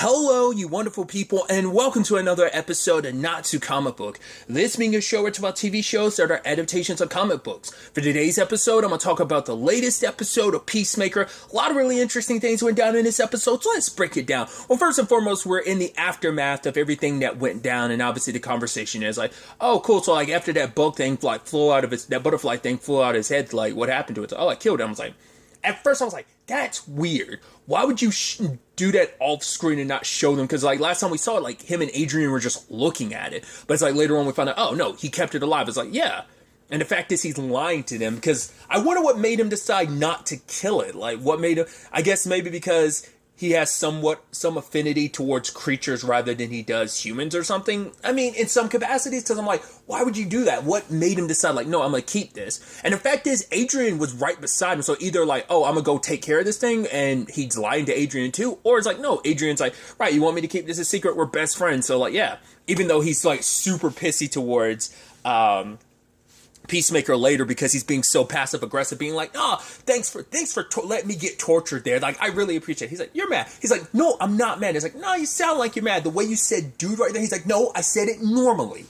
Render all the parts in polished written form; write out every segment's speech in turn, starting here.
Hello, you wonderful people, and welcome to another episode of Not to Comic Book. This being a show where it's about TV shows that are adaptations of comic books. For today's episode, I'm going to talk about the latest episode of Peacemaker. A lot of really interesting things went down in this episode, so let's break it down. Well, first and foremost, we're in the aftermath of everything that went down, and obviously the conversation is like, oh, cool, so like after that bug thing flew out of that butterfly thing flew out of his head, like what happened to it? So, oh, I killed him. I was like, at first I was like, that's weird. Why would you do that off screen and not show them? Because like last time we saw it, like him and Adrian were just looking at it. But it's like later on we found out, oh no, he kept it alive. It's like, yeah. And the fact is he's lying to them because I wonder what made him decide not to kill it. Like what made him, I guess maybe because he has some affinity towards creatures rather than he does humans or something. I mean, in some capacities, because I'm like, why would you do that? What made him decide, like, no, I'm going to keep this? And the fact is, Adrian was right beside him. So either like, oh, I'm going to go take care of this thing, and he's lying to Adrian too. Or it's like, no, Adrian's like, right, you want me to keep this a secret? We're best friends. So like, yeah, even though he's like super pissy towards, Peacemaker later because he's being so passive aggressive, being like, oh, thanks for letting me get tortured there. Like, I really appreciate it. He's like, you're mad. He's like, no, I'm not mad. He's like, no, you sound like you're mad. The way you said dude right there. He's like, no, I said it normally.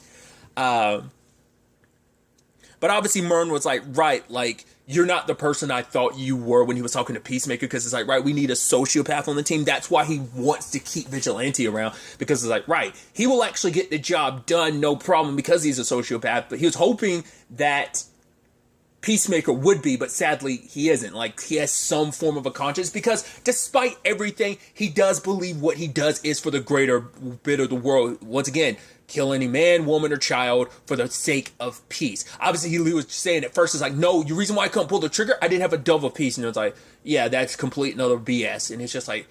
But obviously Myrn was like, right, like, you're not the person I thought you were when he was talking to Peacemaker, because it's like, right, we need a sociopath on the team. That's why he wants to keep Vigilante around, because it's like, right, he will actually get the job done, no problem, because he's a sociopath. But he was hoping that Peacemaker would be, but sadly he isn't. Like, he has some form of a conscience, because despite everything, he does believe what he does is for the greater bit of the world. Once again, kill any man, woman, or child for the sake of peace. Obviously, he was saying at first, it's like, no, the reason why I couldn't pull the trigger, I didn't have a dove of peace. And it's like, yeah, that's complete and utter BS. And it's just like,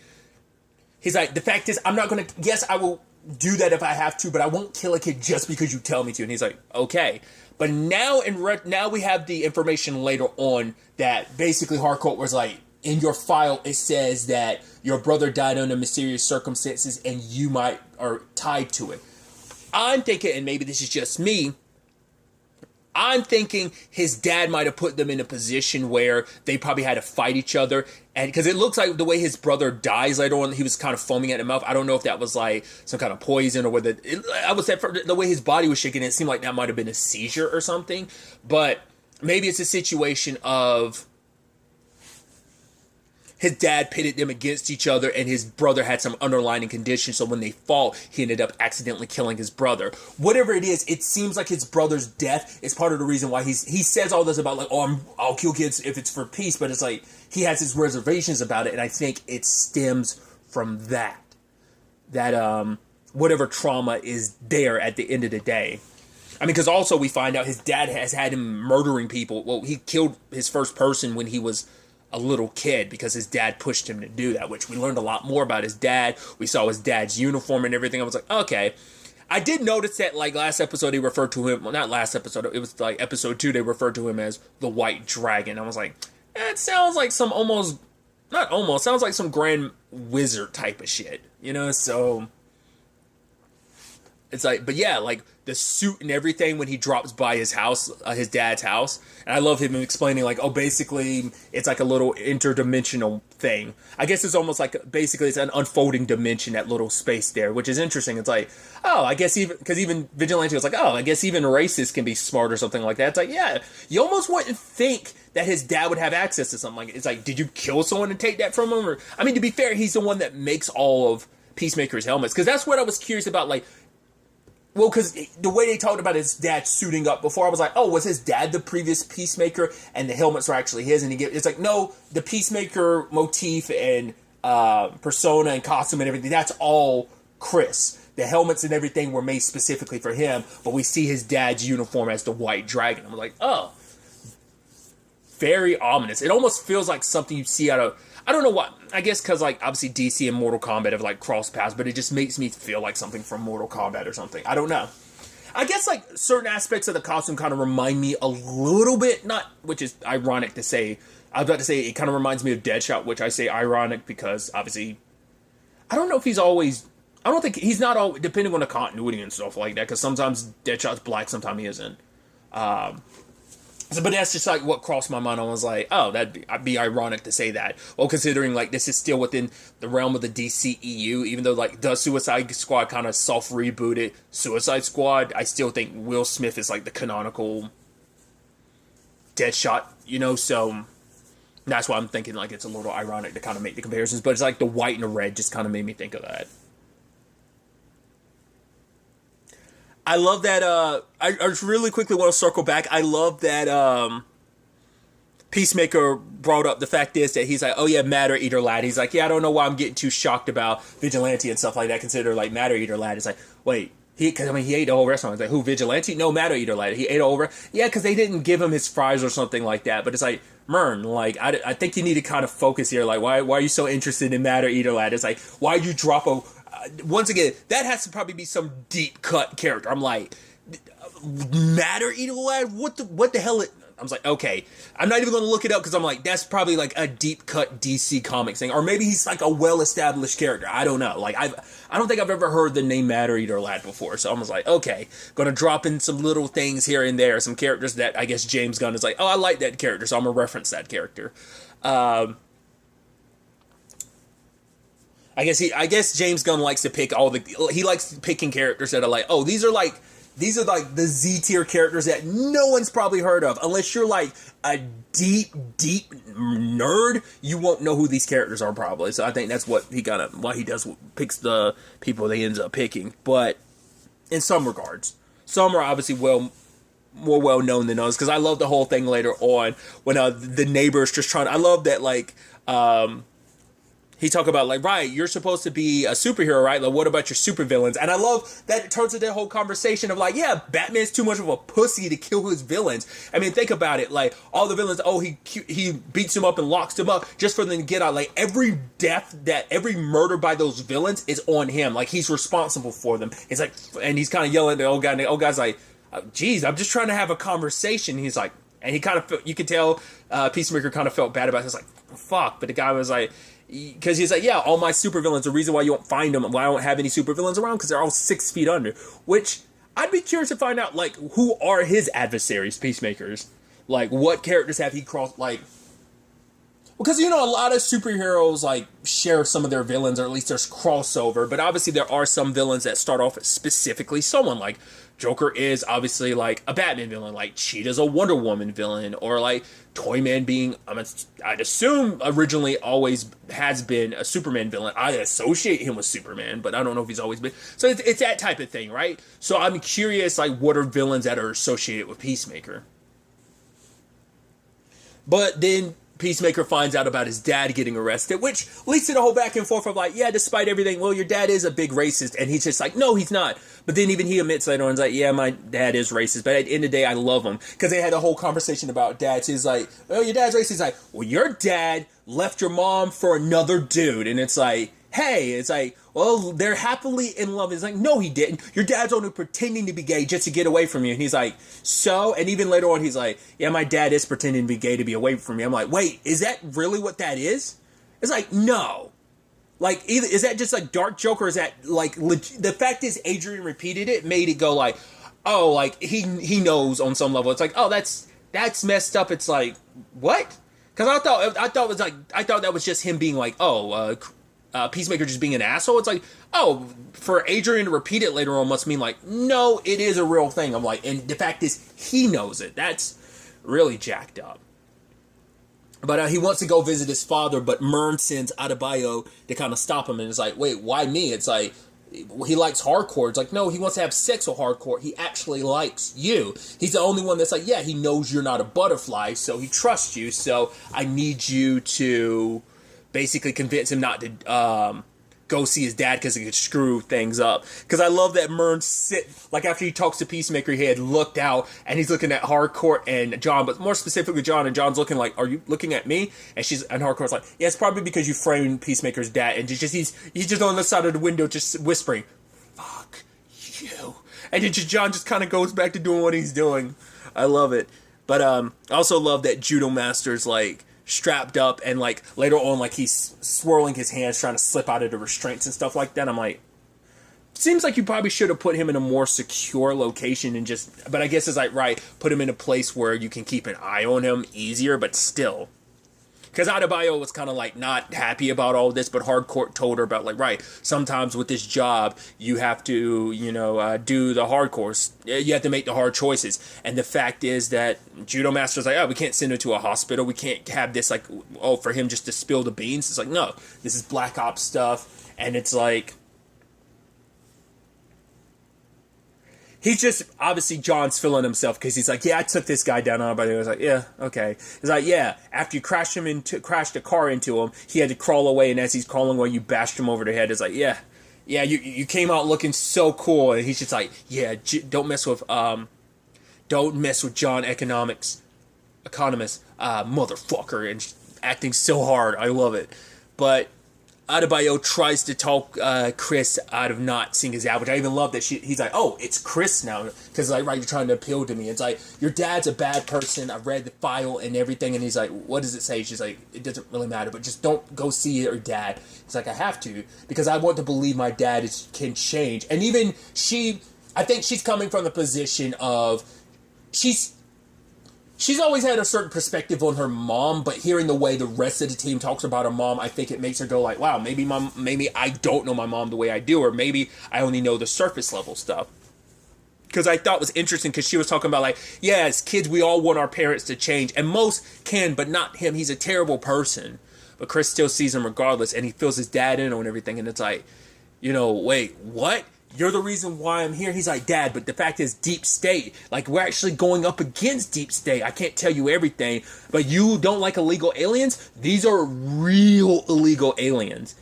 he's like, the fact is, I'm not going to, yes, I will do that if I have to, but I won't kill a kid just because you tell me to. And he's like, okay. But now, now we have the information later on that basically Harcourt was like, in your file, it says that your brother died under mysterious circumstances and you are tied to it. I'm thinking, and maybe this is just me, I'm thinking his dad might have put them in a position where they probably had to fight each other. And because it looks like the way his brother dies later on, he was kind of foaming at the mouth. I don't know if that was like some kind of poison or whether I would say the way his body was shaking, it seemed like that might have been a seizure or something. But maybe it's a situation of his dad pitted them against each other and his brother had some underlying condition. So when they fought, he ended up accidentally killing his brother. Whatever it is, it seems like his brother's death is part of the reason why he says all this about like, oh, I'll kill kids if it's for peace. But it's like, he has his reservations about it. And I think it stems from that whatever trauma is there at the end of the day. I mean, because also we find out his dad has had him murdering people. Well, he killed his first person when he was a little kid because his dad pushed him to do that, which we learned a lot more about his dad. We saw his dad's uniform and everything. I was like, okay. I did notice that, like, last episode, they referred to him, well, not last episode, it was like episode 2, they referred to him as the White Dragon. I was like, it sounds like some sounds like some Grand Wizard type of shit, you know? So it's like, but yeah, like the suit and everything when he drops by his house, his dad's house. And I love him explaining like, oh, basically it's like a little interdimensional thing. I guess it's almost like basically it's an unfolding dimension, that little space there, which is interesting. It's like, oh, I guess even Vigilante was like, oh, I guess even racists can be smart or something like that. It's like, yeah, you almost wouldn't think that his dad would have access to something like it. It's like, did you kill someone and take that from him? Or, I mean, to be fair, he's the one that makes all of Peacemaker's helmets. Because that's what I was curious about, like, well, because the way they talked about his dad suiting up before, I was like, oh, was his dad the previous Peacemaker and the helmets were actually his? And it's like, no, the Peacemaker motif and persona and costume and everything, that's all Chris. The helmets and everything were made specifically for him, but we see his dad's uniform as the White Dragon. I'm like, oh, very ominous. It almost feels like something you see out of, I don't know what, I guess because like obviously DC and Mortal Kombat have like crossed paths, but it just makes me feel like something from Mortal Kombat or something. I don't know. I guess like certain aspects of the costume kind of remind me a little bit, which is ironic to say. I was about to say it kind of reminds me of Deadshot, which I say ironic because obviously I don't know if he's always, I don't think he's not all depending on the continuity and stuff like that, because sometimes Deadshot's black, sometimes he isn't. So, but that's just like what crossed my mind. I was like, oh, I'd be ironic to say that. Well, considering like this is still within the realm of the DCEU, even though like the Suicide Squad kind of soft rebooted Suicide Squad, I still think Will Smith is like the canonical Deadshot, you know. So that's why I'm thinking like it's a little ironic to kind of make the comparisons. But it's like the white and the red just kind of made me think of that. I love that. I just really quickly want to circle back. I love that Peacemaker brought up the fact is that he's like, oh yeah, Matter Eater Lad. He's like, yeah, I don't know why I'm getting too shocked about Vigilante and stuff like that. Consider like Matter Eater Lad. It's like, wait, because I mean he ate the whole restaurant. It's like, who, Vigilante? No, Matter Eater Lad. He ate over. Yeah, because they didn't give him his fries or something like that. But it's like, Mern, like I think you need to kind of focus here. Like, why are you so interested in Matter Eater Lad? It's like, why you drop a once again, that has to probably be some deep cut character. I'm like, Matter Eater Lad? What the hell? I was like, okay, I'm not even going to look it up because I'm like, that's probably like a deep cut DC Comics thing, or maybe he's like a well established character. I don't know. Like I don't think I've ever heard the name Matter Eater Lad before, so I was like, okay, gonna drop in some little things here and there, some characters that I guess James Gunn is like, oh, I like that character, so I'm gonna reference that character. I guess James Gunn likes to pick he likes picking characters that are like, oh, these are like the Z tier characters that no one's probably heard of. Unless you're like a deep nerd, you won't know who these characters are probably. So I think that's what why he picks the people they ends up picking. But in some regards, some are obviously more well known than others. Because I love the whole thing later on when the neighbors just trying. I love that like. He talk about like, right, you're supposed to be a superhero, right? Like, what about your supervillains? And I love that it turns into that whole conversation of like, yeah, Batman's too much of a pussy to kill his villains. I mean, think about it. Like, all the villains, oh, he beats him up and locks him up just for them to get out. Like, every every murder by those villains is on him. Like, he's responsible for them. It's like, and he's kind of yelling at the old guy, and the old guy's like, geez, I'm just trying to have a conversation. He's like, and he kind of, you could tell Peacemaker kind of felt bad about it. He's like, fuck. But the guy was like, because he's like, yeah, all my supervillains, the reason why you won't find them, why I don't have any supervillains around, because they're all 6 feet under. Which, I'd be curious to find out, like, who are his adversaries, Peacemakers? Like, what characters have he crossed, like... Because, you know, a lot of superheroes, like, share some of their villains, or at least there's crossover, but obviously there are some villains that start off as specifically someone, like... Joker is obviously like a Batman villain, like Cheetah's a Wonder Woman villain, or like Toyman being, I'd assume originally always has been a Superman villain. I associate him with Superman, but I don't know if he's always been. So it's that type of thing, right? So I'm curious, like, what are villains that are associated with Peacemaker? But then Peacemaker finds out about his dad getting arrested, which leads to the whole back and forth of like, yeah, despite everything, well, your dad is a big racist, and he's just like, no, he's not. But then even he admits later on, he's like, yeah, my dad is racist, but at the end of the day, I love him. Because they had a whole conversation about dads. He's like, oh, your dad's racist. He's like, well, your dad left your mom for another dude. And it's like, hey, it's like, well, they're happily in love. It's like, no, he didn't. Your dad's only pretending to be gay just to get away from you. And he's like, so? And even later on, he's like, yeah, my dad is pretending to be gay to be away from me. I'm like, wait, is that really what that is? It's like, no. Like, either is that just a dark joke, or is that like the fact is Adrian repeated it, made it go like, oh, like he knows on some level. It's like, oh, that's messed up. It's like, what? Because I thought that was just him being like, oh, Peacemaker just being an asshole. It's like, oh, for Adrian to repeat it later on must mean like, no, it is a real thing. I'm like, and the fact is he knows it. That's really jacked up. But he wants to go visit his father, but Mern sends Adebayo to kind of stop him, and it's like, wait, why me? It's like, he likes hardcore. It's like, no, he wants to have sex with hardcore. He actually likes you. He's the only one that's like, yeah, he knows you're not a butterfly, so he trusts you, so I need you to basically convince him not to go see his dad because it could screw things up. Because I love that Mern like after he talks to Peacemaker, he had looked out and he's looking at Hardcore and John, but more specifically John, and John's looking like, are you looking at me? And Hardcore's like, yeah, it's probably because you framed Peacemaker's dad, and he's just on the side of the window just whispering, fuck you. And then John just kind of goes back to doing what he's doing. I love it. But I also love that Judo Master's like strapped up, and like later on, like he's swirling his hands trying to slip out of the restraints and stuff like that. I'm like, seems like you probably should have put him in a more secure location and just, but I guess it's like, right, put him in a place where you can keep an eye on him easier, but still. Because Adebayo was kind of like not happy about all this, but Hardcore told her about like, right, sometimes with this job, you have to, do the hardcore. You have to make the hard choices. And the fact is that Judo Master's like, oh, we can't send her to a hospital. We can't have this like, oh, for him just to spill the beans. It's like, no, this is Black Ops stuff. And it's like, he's just, obviously, John's feeling himself because he's like, yeah, I took this guy down on, but he was like, yeah, okay. He's like, yeah, after you crashed a car into him, he had to crawl away, and as he's crawling away, you bashed him over the head. It's like, yeah, you came out looking so cool, and he's just like, yeah, don't mess with John economist, motherfucker, and acting so hard. I love it, but Adebayo tries to talk Chris out of not seeing his dad, which I even love that he's like, oh, it's Chris now. Because, like, right, you're trying to appeal to me. It's like, your dad's a bad person. I read the file and everything. And he's like, what does it say? She's like, it doesn't really matter, but just don't go see your dad. He's like, I have to. Because I want to believe my dad can change. And even I think she's coming from the position of, She's always had a certain perspective on her mom, but hearing the way the rest of the team talks about her mom, I think it makes her go like, wow, maybe I don't know my mom the way I do, or maybe I only know the surface level stuff. Because I thought it was interesting because she was talking about like, yeah, as kids, we all want our parents to change, and most can, but not him. He's a terrible person. But Chris still sees him regardless, and he fills his dad in on everything, and it's like, wait, what? You're the reason why I'm here. He's like, Dad, but the fact is deep state. Like, we're actually going up against deep state. I can't tell you everything, but you don't like illegal aliens? These are real illegal aliens.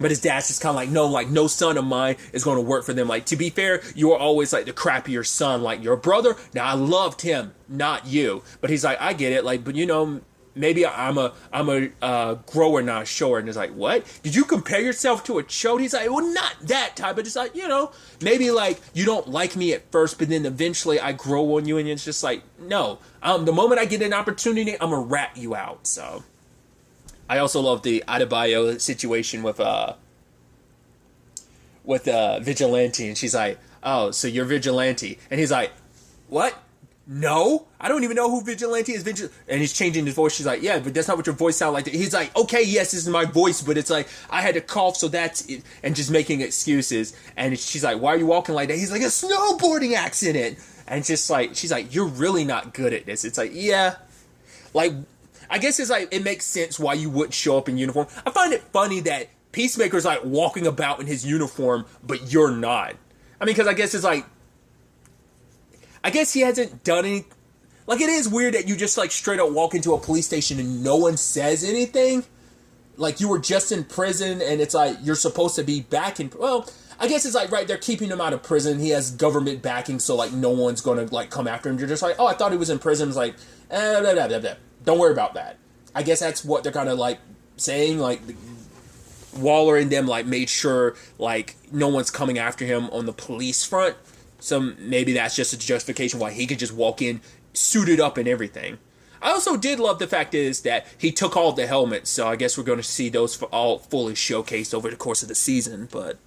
But his dad's just kind of like, no son of mine is going to work for them. Like, to be fair, you were always like the crappier son, like your brother. Now, I loved him, not you. But he's like, I get it. Like, but maybe I'm a grower, not a shower. And it's like, what? Did you compare yourself to a Choad? He's like, well, not that type, but just like, maybe like you don't like me at first, but then eventually I grow on you, and it's just like, no. The moment I get an opportunity, I'm gonna rat you out. So I also love the Adebayo situation with Vigilante, and she's like, oh, so you're Vigilante, and he's like, what? No, I don't even know who Vigilante is. And he's changing his voice. She's like, yeah, but that's not what your voice sounds like. He's like, okay, yes, this is my voice, but it's like, I had to cough, so that's it. And just making excuses. And she's like, why are you walking like that? He's like, a snowboarding accident. And just like, she's like, you're really not good at this. It's like, yeah. Like, I guess it's like, it makes sense why you wouldn't show up in uniform. I find it funny that Peacemaker's like walking about in his uniform, but you're not. I mean, because I guess it's like, I guess he hasn't done any. Like, it is weird that you just like straight up walk into a police station and no one says anything. Like, you were just in prison, and it's like you're supposed to be back in. Well, I guess it's like, right, they're keeping him out of prison. He has government backing, so like no one's gonna like come after him. You're just like, oh, I thought he was in prison. It's like, blah, blah, blah, blah. Don't worry about that. I guess that's what they're kind of like saying. Like, Waller and them like made sure like no one's coming after him on the police front. So maybe that's just a justification why he could just walk in suited up and everything. I also did love the fact is that he took all the helmets, so I guess we're going to see those all fully showcased over the course of the season. But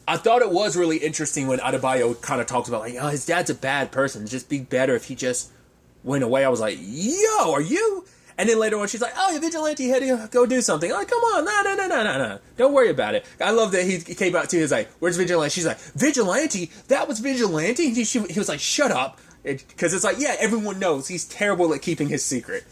I thought it was really interesting when Adebayo kind of talks about like, oh, his dad's a bad person. It'd just be better if he just went away. I was like, yo, are you? And then later on, she's like, oh, your Vigilante had to go do something. I'm like, come on, no. Don't worry about it. I love that he came out to you. He's like, where's Vigilante? She's like, Vigilante? That was Vigilante? He was like, shut up. Because it's like, yeah, everyone knows he's terrible at keeping his secret.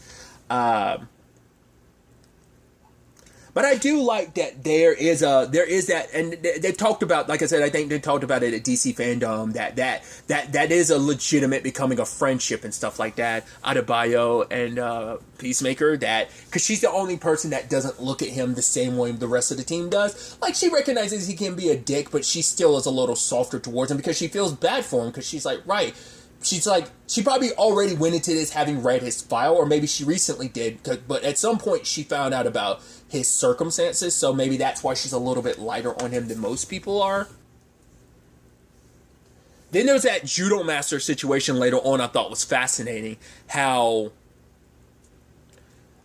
But I do like that there is that, and they talked about, like I said, I think they talked about it at DC Fandom, that is a legitimate becoming a friendship and stuff like that. Adebayo and Peacemaker, because she's the only person that doesn't look at him the same way the rest of the team does. Like, she recognizes he can be a dick, but she still is a little softer towards him because she feels bad for him, because she's like, right. She's like, she probably already went into this having read his file, or maybe she recently did, but at some point she found out about his circumstances, so maybe that's why she's a little bit lighter on him than most people are. Then there's that Judo Master situation later on I thought was fascinating, how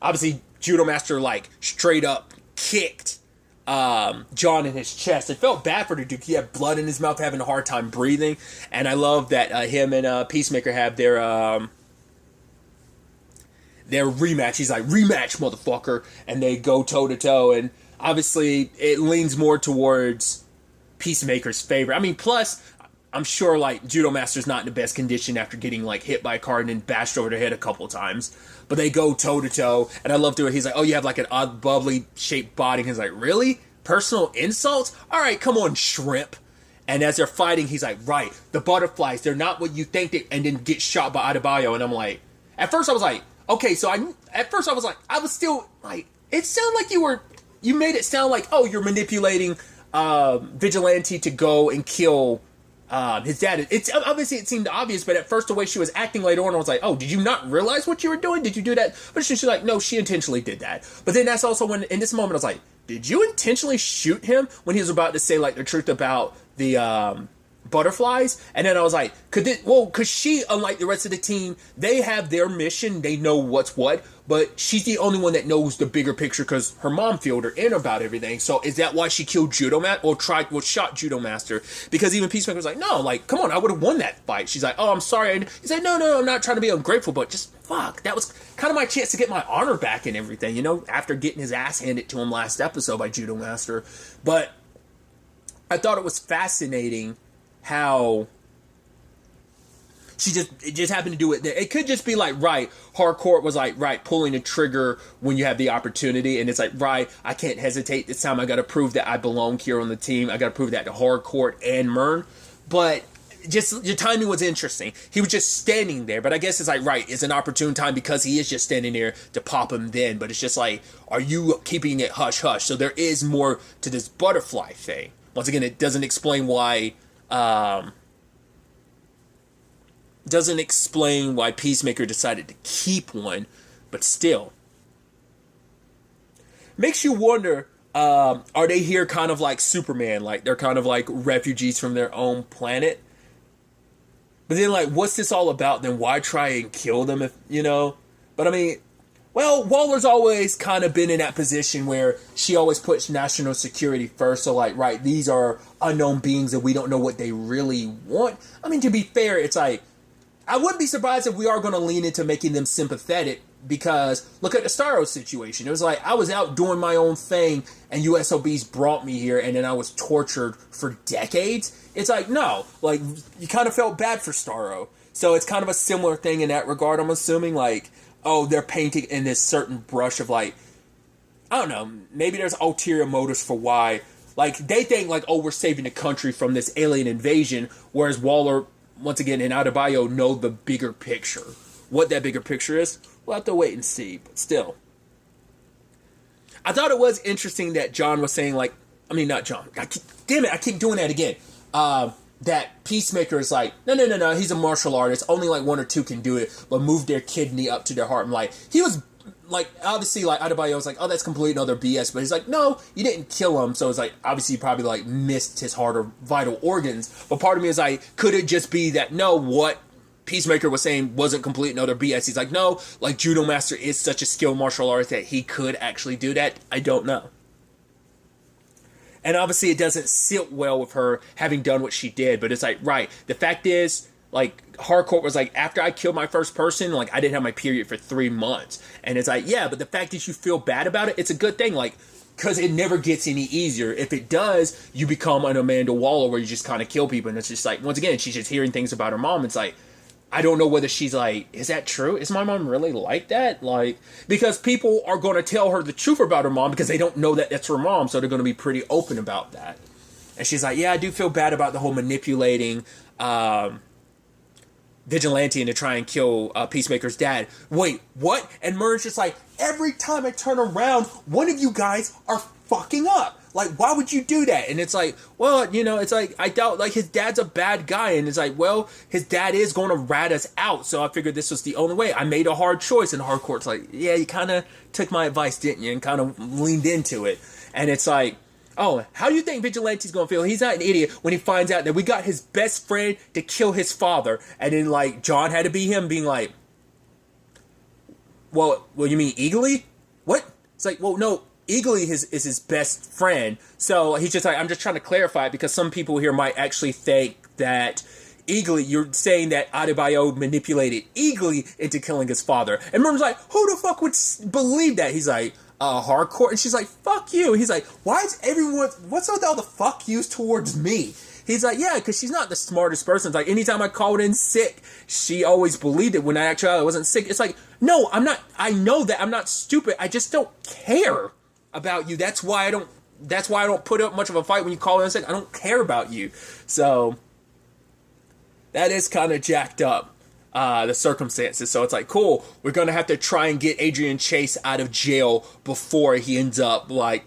obviously Judo Master like straight up kicked John in his chest. It felt bad for the Duke. He had blood in his mouth, having a hard time breathing. And I love that him and Peacemaker have their rematch. He's like, rematch, motherfucker. And they go toe to toe. And obviously, it leans more towards Peacemaker's favor. I mean, plus, I'm sure like Judo Master's not in the best condition after getting like hit by a car and then bashed over the head a couple times. But they go toe to toe, and I love to it. He's like, "Oh, you have like an odd bubbly shaped body." And he's like, "Really? Personal insults? All right, come on, shrimp." And as they're fighting, he's like, "Right, the butterflies, they're not what you think they," and then get shot by Adebayo. And I'm like, at first I was like, okay, so I was still like, it sounded like you made it sound like, oh, you're manipulating Vigilante to go and kill his dad. It's obviously, it seemed obvious, but at first the way she was acting later on, I was like, oh, did you not realize what you were doing? Did you do that? But she's like, no, she intentionally did that. But then that's also when, in this moment, I was like, did you intentionally shoot him when he was about to say like the truth about the butterflies? And then I was like, because she, unlike the rest of the team, they have their mission, they know what's what, but she's the only one that knows the bigger picture because her mom filled her in about everything. So is that why she killed Judo Master, or shot Judo Master? Because even Peacemaker was like, no, like, come on, I would have won that fight. She's like, oh, I'm sorry. And he's like, no, I'm not trying to be ungrateful, but just fuck, that was kind of my chance to get my honor back and everything, you know, after getting his ass handed to him last episode by Judo Master. But I thought it was fascinating how it just happened to do it. It could just be like, right, Harcourt was like, right, pulling the trigger when you have the opportunity, and it's like, right, I can't hesitate this time. I got to prove that I belong here on the team. I got to prove that to Harcourt and Myrn. But just your timing was interesting. He was just standing there, but I guess it's like, right, it's an opportune time because he is just standing there to pop him then. But it's just like, are you keeping it hush hush? So there is more to this butterfly thing. Once again, it doesn't explain why. Doesn't explain why Peacemaker decided to keep one, but still makes you wonder, are they here kind of like Superman, like they're kind of like refugees from their own planet? But then like, what's this all about then? Why try and kill them if, you know? But I mean, well, Waller's always kind of been in that position where she always puts national security first. So like, right, these are unknown beings and we don't know what they really want. I mean, to be fair, it's like, I wouldn't be surprised if we are going to lean into making them sympathetic, because look at the Starro situation. It was like, I was out doing my own thing and USOBs brought me here and then I was tortured for decades. It's like, no, like you kind of felt bad for Starro. So it's kind of a similar thing in that regard, I'm assuming. Like, oh, they're painting in this certain brush of like, I don't know, maybe there's ulterior motives for why. Like, they think like, oh, we're saving the country from this alien invasion, whereas Waller, once again, and Adebayo know the bigger picture. What that bigger picture is, we'll have to wait and see. But still, I thought it was interesting that John was saying, like, I mean, not John. I keep doing that again. That Peacemaker is like, no, he's a martial artist. Only like one or two can do it, but move their kidney up to their heart. And like, he was like, obviously, like, Adebayo was like, oh, that's complete and other BS. But he's like, no, you didn't kill him. So it's like, obviously, you probably like missed his heart or vital organs. But part of me is like, could it just be that, no, what Peacemaker was saying wasn't complete and utter BS? He's like, no, like, Judo Master is such a skilled martial artist that he could actually do that. I don't know. And obviously, it doesn't sit well with her having done what she did. But it's like, right, the fact is, like, Harcourt was like, after I killed my first person, like, I didn't have my period for 3 months. And it's like, yeah, but the fact that you feel bad about it, it's a good thing. Like, because it never gets any easier. If it does, you become an Amanda Waller where you just kind of kill people. And it's just like, once again, she's just hearing things about her mom. It's like, I don't know whether she's like, is that true? Is my mom really like that? Like, because people are going to tell her the truth about her mom because they don't know that that's her mom. So they're going to be pretty open about that. And she's like, yeah, I do feel bad about the whole manipulating Vigilante and to try and kill Peacemaker's dad. Wait, what? And Myrn's just like, every time I turn around, one of you guys are fucking up. Like, why would you do that? And it's like, well, you know, it's like, I doubt, like, his dad's a bad guy. And it's like, well, his dad is going to rat us out. So I figured this was the only way. I made a hard choice. And Harcourt's like, yeah, you kind of took my advice, didn't you? And kind of leaned into it. And it's like, oh, how do you think Vigilante's going to feel? He's not an idiot when he finds out that we got his best friend to kill his father. And then, like, John had to be him being like, well, you mean Eagly? What? It's like, well, no. Eagly is his best friend. So he's just like, I'm just trying to clarify it because some people here might actually think that Eagly, you're saying that Adebayo manipulated Eagly into killing his father. And Merman's like, who the fuck would believe that? He's like, hardcore. And she's like, fuck you. He's like, why is everyone, what's with all the fuck yous towards me? He's like, yeah, because she's not the smartest person. It's like, anytime I called in sick, she always believed it when I actually wasn't sick. It's like, no, I'm not, I know that I'm not stupid. I just don't care about you. That's why I don't put up much of a fight when you call in sick. I don't care about you. So that is kind of jacked up, the circumstances. So it's like, cool, we're going to have to try and get Adrian Chase out of jail before he ends up, like,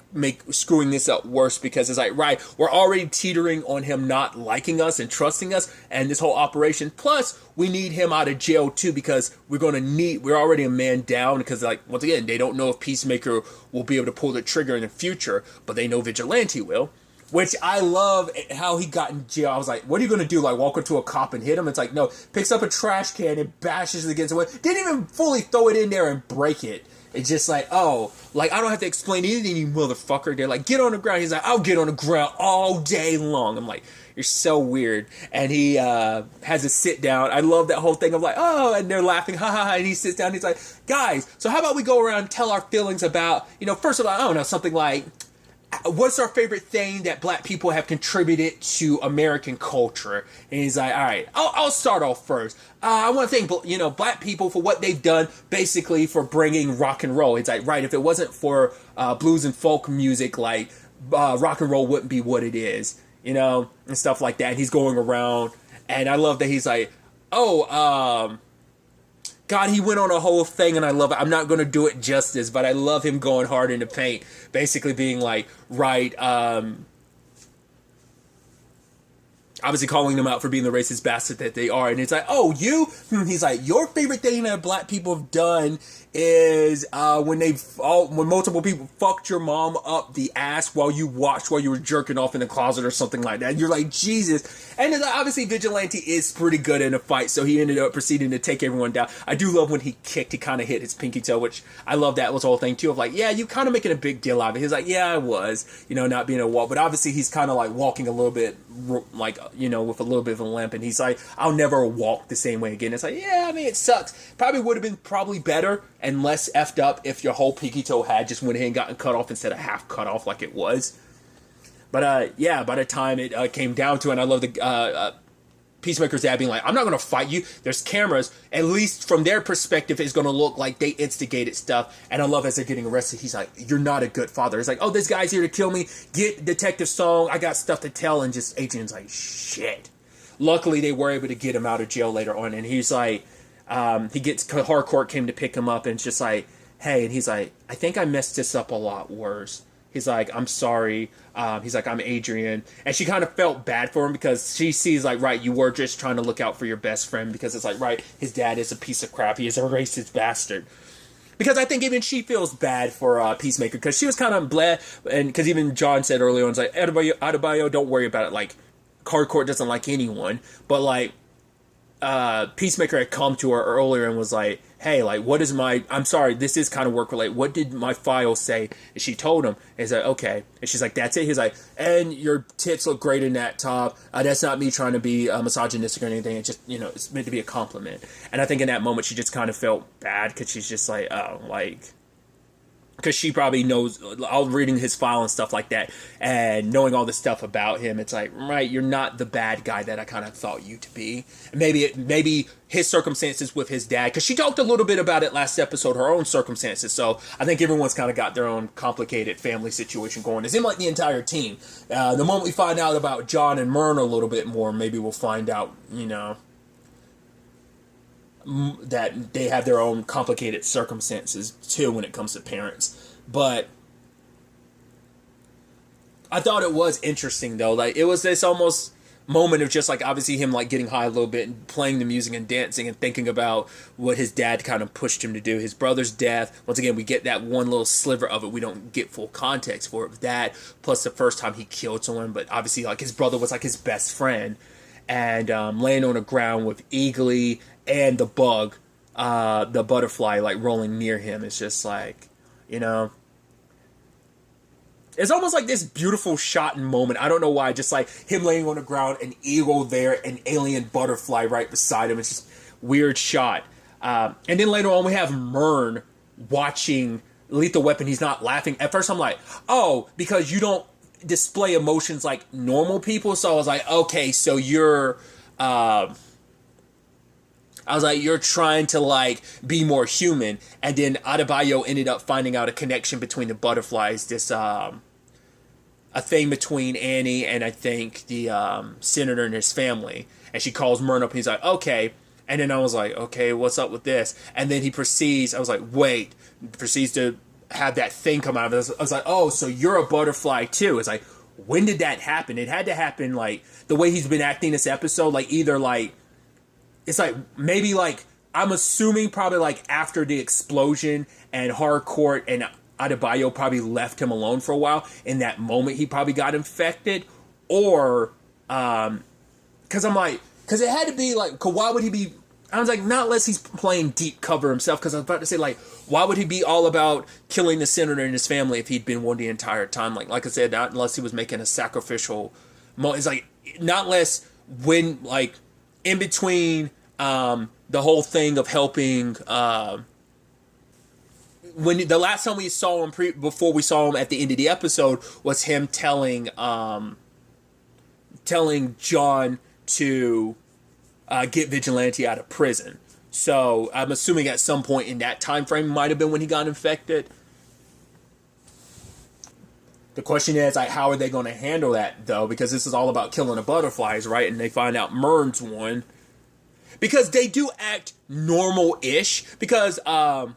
screwing this up worse, because it's like, right, we're already teetering on him not liking us and trusting us and this whole operation. Plus, we need him out of jail, too, because we're already a man down, because, like, once again, they don't know if Peacemaker will be able to pull the trigger in the future, but they know Vigilante will. Which I love how he got in jail. I was like, what are you going to do? Like, walk up to a cop and hit him? It's like, no, picks up a trash can and bashes it against the wall. Didn't even fully throw it in there and break it. It's just like, oh, like, I don't have to explain anything, you motherfucker. They're like, get on the ground. He's like, I'll get on the ground all day long. I'm like, you're so weird. And he has a sit down. I love that whole thing of like, oh, and they're laughing, ha ha ha. And he sits down. And he's like, guys, so how about we go around and tell our feelings about, first of all, I don't know, something like, what's our favorite thing that black people have contributed to American culture? And he's like, all right, I'll start off first. I want to thank, black people for what they've done, basically for bringing rock and roll. It's like, right, if it wasn't for blues and folk music, like, rock and roll wouldn't be what it is, and stuff like that. And he's going around, and I love that he's like, God, he went on a whole thing, and I love it. I'm not going to do it justice, but I love him going hard in the paint, basically being like, right, obviously calling them out for being the racist bastard that they are. And it's like, oh, you? He's like, your favorite thing that black people have done is when multiple people fucked your mom up the ass while you were jerking off in the closet or something like that. You're like, Jesus. And obviously Vigilante is pretty good in a fight, so he ended up proceeding to take everyone down. I do love when he kind of hit his pinky toe, which I love that was the whole thing too, of like, yeah, you kind of making a big deal out of it. He's like, yeah, I was, not being a walk, but obviously he's kind of like walking a little bit like, with a little bit of a limp, and he's like, I'll never walk the same way again. It's like, yeah, I mean, it sucks. Probably would have been better and less effed up if your whole pinky toe had just went ahead and gotten cut off instead of half cut off like it was. But yeah, by the time it came down to it, and I love the Peacemaker's dad being like, I'm not going to fight you. There's cameras. At least from their perspective, it's going to look like they instigated stuff. And I love as they're getting arrested, he's like, you're not a good father. It's like, oh, this guy's here to kill me. Get Detective Song. I got stuff to tell. And just Adrian's like, shit. Luckily, they were able to get him out of jail later on. And he's like, Hardcourt came to pick him up, and it's just like, hey, and he's like, I think I messed this up a lot worse. He's like, I'm sorry. He's like, I'm Adrian. And she kind of felt bad for him because she sees like, right, you were just trying to look out for your best friend, because it's like, right, his dad is a piece of crap. He is a racist bastard. Because I think even she feels bad for Peacemaker, because she was kind of bleh, and because even John said earlier on, it's like, Adebayo, don't worry about it. Like, Hardcourt doesn't like anyone. But like, Peacemaker had come to her earlier and was like, hey, like, I'm sorry, this is kind of work related. What did my file say? And she told him. And he's like, okay. And she's like, that's it? He's like, and your tits look great in that top. That's not me trying to be misogynistic or anything. It's just, it's meant to be a compliment. And I think in that moment, she just kind of felt bad, because she's just like, oh, like, because she probably knows, all reading his file and stuff like that, and knowing all this stuff about him, it's like, right, you're not the bad guy that I kind of thought you to be. Maybe his circumstances with his dad, because she talked a little bit about it last episode, her own circumstances. So I think everyone's kind of got their own complicated family situation going. It seems like the entire team. The moment we find out about John and Myrna a little bit more, maybe we'll find out, that they have their own complicated circumstances too when it comes to parents. But I thought it was interesting though. Like, it was this almost moment of just like, obviously him like getting high a little bit and playing the music and dancing and thinking about what his dad kind of pushed him to do. His brother's death. Once again, we get that one little sliver of it. We don't get full context for it. That plus the first time he killed someone, but obviously like his brother was like his best friend, and laying on the ground with Eagly and the bug, the butterfly, like rolling near him. It's just like, It's almost like this beautiful shot and moment. I don't know why. Just like him laying on the ground, an eagle there, an alien butterfly right beside him. It's just weird shot. And then later on, we have Mern watching Lethal Weapon. He's not laughing. At first, I'm like, oh, because you don't display emotions like normal people. So I was like, okay, so you're... I was like, you're trying to, like, be more human. And then Adebayo ended up finding out a connection between the butterflies. This, a thing between Annie and, I think, the senator and his family. And she calls Myrna up and he's like, okay. And then I was like, okay, what's up with this? And then he proceeds, I was like, wait. Proceeds to have that thing come out of it. I was like, oh, so you're a butterfly too. It's like, when did that happen? It had to happen, like, the way he's been acting this episode, like, either, like, it's like, maybe, like, I'm assuming probably, like, after the explosion and Harcourt and Adebayo probably left him alone for a while. In that moment, he probably got infected. Or, because I'm like, because it had to be, like, why would he be, I was like, not unless he's playing deep cover himself, because I was about to say, like, why would he be all about killing the senator and his family if he'd been one the entire time? Like I said, not unless he was making a sacrificial moment. It's like, not unless when, like, in between the whole thing of helping, when the last time we saw him before we saw him at the end of the episode was him telling John to get Vigilante out of prison. So I'm assuming at some point in that time frame might have been when he got infected. The question is, like, how are they going to handle that, though? Because this is all about killing the butterflies, right? And they find out Mern's one. Because they do act normal-ish. Because the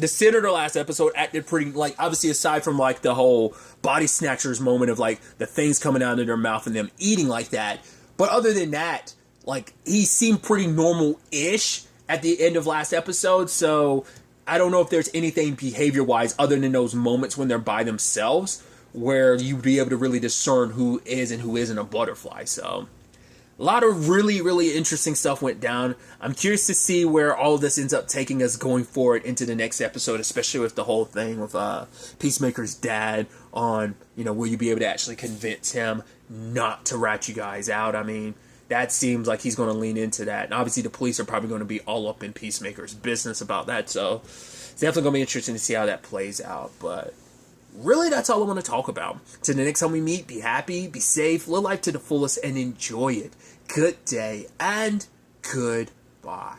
senator last episode acted pretty, like, obviously aside from, like, the whole body snatchers moment of, like, the things coming out of their mouth and them eating like that. But other than that, like, he seemed pretty normal-ish at the end of last episode. So I don't know if there's anything behavior-wise other than those moments when they're by themselves where you'd be able to really discern who is and who isn't a butterfly. So a lot of really, really interesting stuff went down. I'm curious to see where all of this ends up taking us going forward into the next episode, especially with the whole thing with Peacemaker's dad on, you know, will you be able to actually convince him not to rat you guys out? I mean, that seems like he's going to lean into that. And obviously the police are probably going to be all up in Peacemaker's business about that. So it's definitely going to be interesting to see how that plays out. But really, that's all I want to talk about. Till the next time we meet, be happy, be safe, live life to the fullest, and enjoy it. Good day, and goodbye.